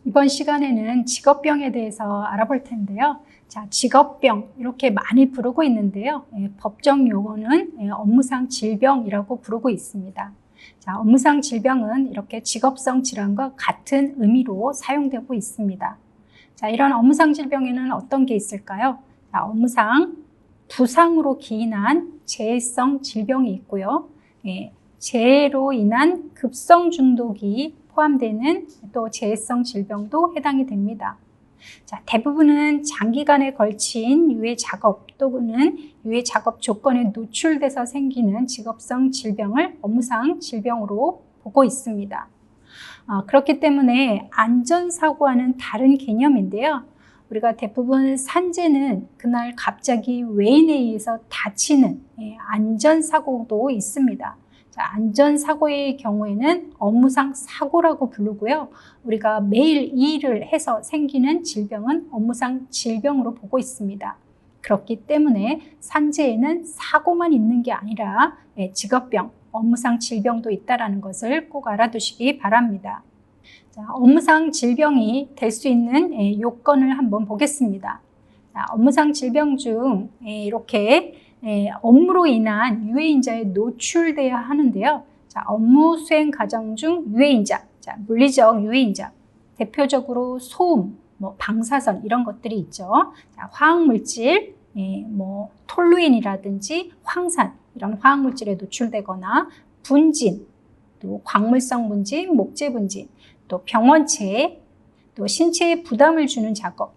이번 시간에는 직업병에 대해서 알아볼 텐데요. 자, 직업병 이렇게 많이 부르고 있는데요. 법정 용어는 업무상 질병이라고 부르고 있습니다. 자, 업무상 질병은 이렇게 직업성 질환과 같은 의미로 사용되고 있습니다. 자, 이런 업무상 질병에는 어떤 게 있을까요? 자, 업무상 부상으로 기인한 재해성 질병이 있고요. 재해로 인한 급성 중독이 포함되는 또 재해성 질병도 해당이 됩니다. 자, 대부분은 장기간에 걸친 유해 작업 또는 유해 작업 조건에 노출돼서 생기는 직업성 질병을 업무상 질병으로 보고 있습니다. 그렇기 때문에 안전사고와는 다른 개념인데요. 우리가 대부분 산재는 그날 갑자기 외인에 의해서 다치는 안전사고도 있습니다. 안전사고의 경우에는 업무상 사고라고 부르고요. 우리가 매일 이 일을 해서 생기는 질병은 업무상 질병으로 보고 있습니다. 그렇기 때문에 산재에는 사고만 있는 게 아니라 직업병, 업무상 질병도 있다는 것을 꼭 알아두시기 바랍니다. 자, 업무상 질병이 될 수 있는 요건을 한번 보겠습니다. 자, 업무상 질병 중 이렇게 업무로 인한 유해인자에 노출돼야 하는데요. 자, 업무 수행 과정 중 유해인자, 자, 물리적 유해인자, 대표적으로 소음, 방사선 이런 것들이 있죠. 자, 화학물질, 톨루엔이라든지 황산 이런 화학물질에 노출되거나 분진, 또 광물성 분진, 목재 분진, 또 병원체, 또 신체에 부담을 주는 작업,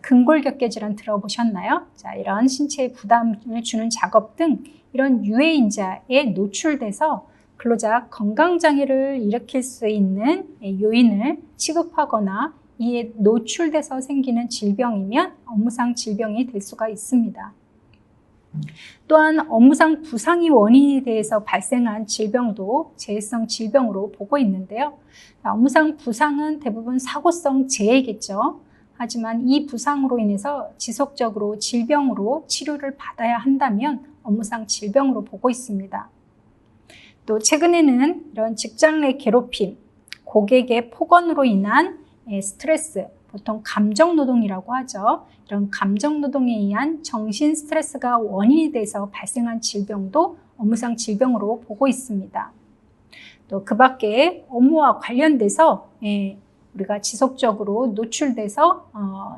근골격계 질환 들어보셨나요? 자, 이런 신체에 부담을 주는 작업 등 이런 유해인자에 노출돼서 근로자 건강장애를 일으킬 수 있는 요인을 취급하거나 이에 노출돼서 생기는 질병이면 업무상 질병이 될 수가 있습니다. 또한 업무상 부상이 원인이 돼서 발생한 질병도 재해성 질병으로 보고 있는데요. 업무상 부상은 대부분 사고성 재해겠죠. 하지만 이 부상으로 인해서 지속적으로 질병으로 치료를 받아야 한다면 업무상 질병으로 보고 있습니다. 또 최근에는 이런 직장 내 괴롭힘, 고객의 폭언으로 인한 스트레스, 보통 감정노동이라고 하죠. 이런 감정노동에 의한 정신 스트레스가 원인이 돼서 발생한 질병도 업무상 질병으로 보고 있습니다. 또 그 밖에 업무와 관련돼서 우리가 지속적으로 노출돼서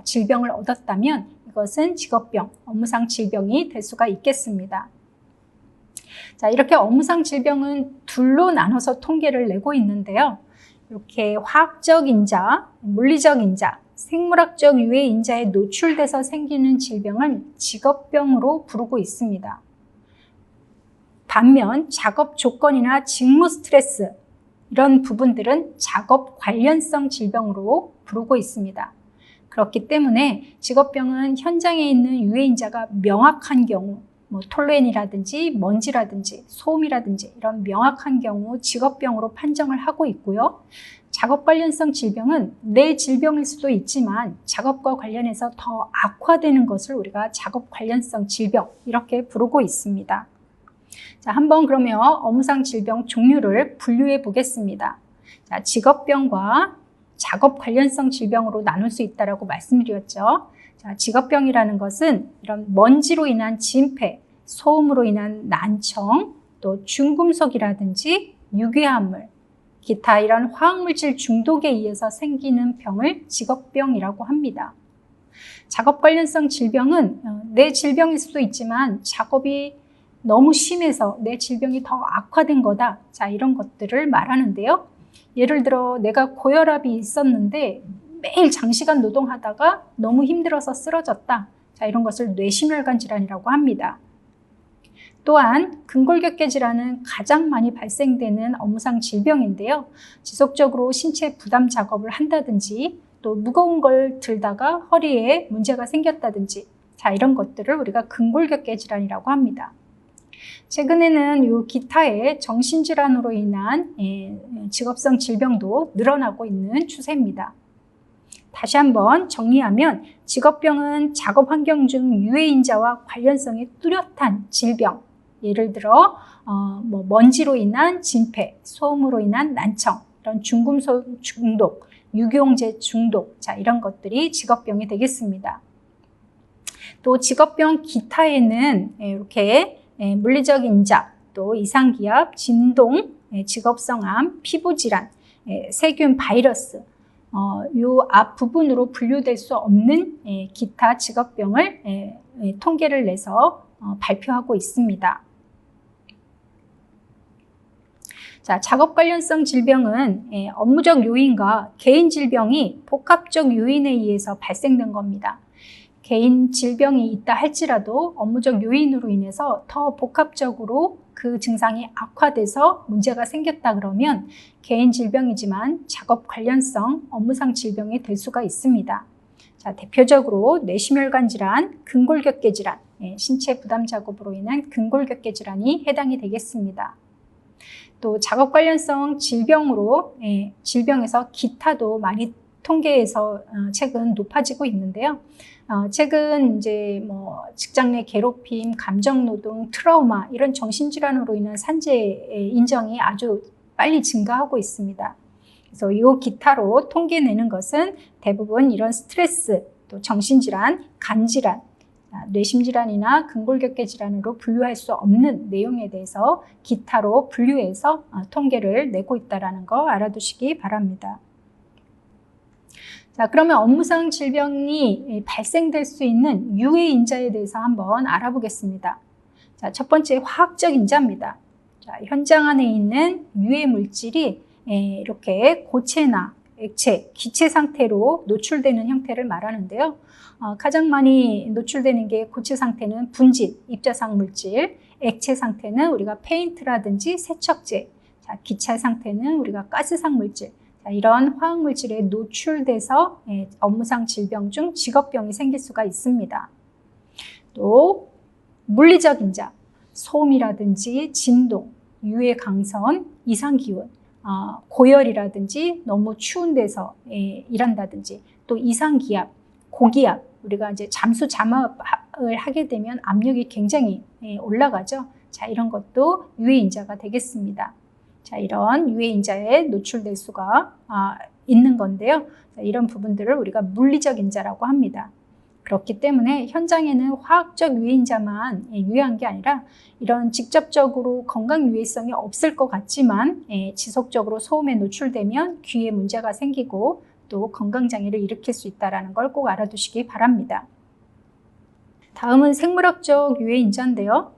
질병을 얻었다면 이것은 직업병, 업무상 질병이 될 수가 있겠습니다. 자, 이렇게 업무상 질병은 둘로 나눠서 통계를 내고 있는데요. 이렇게 화학적 인자, 물리적 인자, 생물학적 유해 인자에 노출돼서 생기는 질병은 직업병으로 부르고 있습니다. 반면 작업 조건이나 직무 스트레스 이런 부분들은 작업 관련성 질병으로 부르고 있습니다. 그렇기 때문에 직업병은 현장에 있는 유해 인자가 명확한 경우, 톨루엔이라든지 먼지라든지 소음이라든지 이런 명확한 경우 직업병으로 판정을 하고 있고요. 작업 관련성 질병은 내 질병일 수도 있지만 작업과 관련해서 더 악화되는 것을 우리가 작업 관련성 질병 이렇게 부르고 있습니다. 자, 한번 그러면 업무상 질병 종류를 분류해 보겠습니다. 자, 직업병과 작업 관련성 질병으로 나눌 수 있다고 말씀드렸죠. 자, 직업병이라는 것은 이런 먼지로 인한 진폐, 소음으로 인한 난청, 또 중금속이라든지 유해화물, 기타 이런 화학물질 중독에 의해서 생기는 병을 직업병이라고 합니다. 작업 관련성 질병은 내 질병일 수도 있지만 작업이 너무 심해서 내 질병이 더 악화된 거다. 자, 이런 것들을 말하는데요. 예를 들어 내가 고혈압이 있었는데 매일 장시간 노동하다가 너무 힘들어서 쓰러졌다. 자, 이런 것을 뇌심혈관 질환이라고 합니다. 또한 근골격계 질환은 가장 많이 발생되는 업무상 질병인데요. 지속적으로 신체 부담 작업을 한다든지 또 무거운 걸 들다가 허리에 문제가 생겼다든지 자, 이런 것들을 우리가 근골격계 질환이라고 합니다. 최근에는 이 기타의 정신질환으로 인한 직업성 질병도 늘어나고 있는 추세입니다. 다시 한번 정리하면 직업병은 작업 환경 중 유해인자와 관련성이 뚜렷한 질병, 예를 들어 먼지로 인한 진폐, 소음으로 인한 난청, 이런 중금속 중독, 유기용제 중독, 자, 이런 것들이 직업병이 되겠습니다. 또 직업병 기타에는 이렇게 물리적 인자, 또 이상기압, 진동, 직업성암, 피부질환, 세균, 바이러스, 요 앞부분으로 분류될 수 없는 기타 직업병을 통계를 내서 발표하고 있습니다. 자, 작업 관련성 질병은 업무적 요인과 개인 질병이 복합적 요인에 의해서 발생된 겁니다. 개인 질병이 있다 할지라도 업무적 요인으로 인해서 더 복합적으로 그 증상이 악화돼서 문제가 생겼다 그러면 개인 질병이지만 작업 관련성 업무상 질병이 될 수가 있습니다. 자, 대표적으로 뇌심혈관 질환, 근골격계 질환, 신체 부담 작업으로 인한 근골격계 질환이 해당이 되겠습니다. 또 작업 관련성 질병에서 기타도 많이 통계에서 최근 높아지고 있는데요. 최근 이제 직장 내 괴롭힘, 감정노동, 트라우마 이런 정신질환으로 인한 산재 인정이 아주 빨리 증가하고 있습니다. 그래서 이 기타로 통계 내는 것은 대부분 이런 스트레스, 또 정신질환, 간질환, 뇌심질환이나 근골격계 질환으로 분류할 수 없는 내용에 대해서 기타로 분류해서 통계를 내고 있다는 거 알아두시기 바랍니다. 자, 그러면 업무상 질병이 발생될 수 있는 유해인자에 대해서 한번 알아보겠습니다. 자, 첫 번째 화학적 인자입니다. 자, 현장 안에 있는 유해 물질이 이렇게 고체나 액체, 기체 상태로 노출되는 형태를 말하는데요. 가장 많이 노출되는 게 고체 상태는 분진, 입자상 물질, 액체 상태는 우리가 페인트라든지 세척제, 자, 기체 상태는 우리가 가스상 물질, 자, 이런 화학 물질에 노출돼서 업무상 질병 중 직업병이 생길 수가 있습니다. 또 물리적 인자, 소음이라든지 진동, 유해 강선, 이상 기온, 고열이라든지 너무 추운 데서 일한다든지, 또 이상 기압, 고기압, 우리가 이제 잠수잠업을 하게 되면 압력이 굉장히 올라가죠. 자, 이런 것도 유해인자가 되겠습니다. 자, 이런 유해인자에 노출될 수가 있는 건데요. 자, 이런 부분들을 우리가 물리적 인자라고 합니다. 그렇기 때문에 현장에는 화학적 유해인자만 유해한 게 아니라 이런 직접적으로 건강 유해성이 없을 것 같지만 지속적으로 소음에 노출되면 귀에 문제가 생기고 또 건강장애를 일으킬 수 있다는 걸 꼭 알아두시기 바랍니다. 다음은 생물학적 유해인자인데요.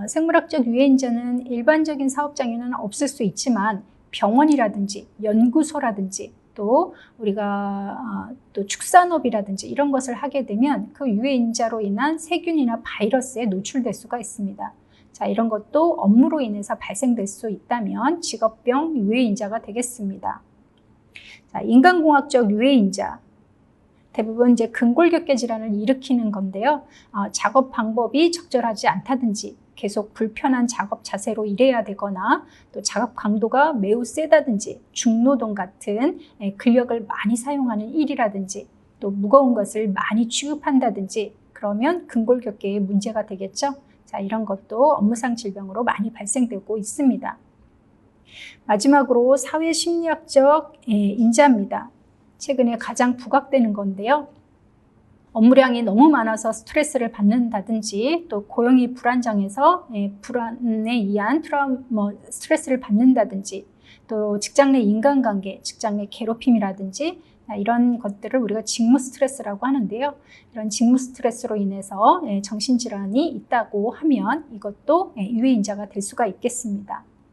생물학적 유해인자는 일반적인 사업장에는 없을 수 있지만 병원이라든지 연구소라든지 또 우리가 또 축산업이라든지 이런 것을 하게 되면 그 유해인자로 인한 세균이나 바이러스에 노출될 수가 있습니다. 자, 이런 것도 업무로 인해서 발생될 수 있다면 직업병 유해인자가 되겠습니다. 자, 인간공학적 유해인자. 대부분 이제 근골격계 질환을 일으키는 건데요. 작업 방법이 적절하지 않다든지 계속 불편한 작업 자세로 일해야 되거나 또 작업 강도가 매우 세다든지 중노동 같은 근력을 많이 사용하는 일이라든지 또 무거운 것을 많이 취급한다든지 그러면 근골격계에 문제가 되겠죠. 자, 이런 것도 업무상 질병으로 많이 발생되고 있습니다. 마지막으로 사회심리학적 인자입니다. 최근에 가장 부각되는 건데요. 업무량이 너무 많아서 스트레스를 받는다든지 또 고용이 불안정해서 불안에 의한 스트레스를 받는다든지 또 직장 내 인간관계, 직장 내 괴롭힘이라든지 이런 것들을 우리가 직무 스트레스라고 하는데요. 이런 직무 스트레스로 인해서 정신질환이 있다고 하면 이것도 유해인자가 될 수가 있겠습니다.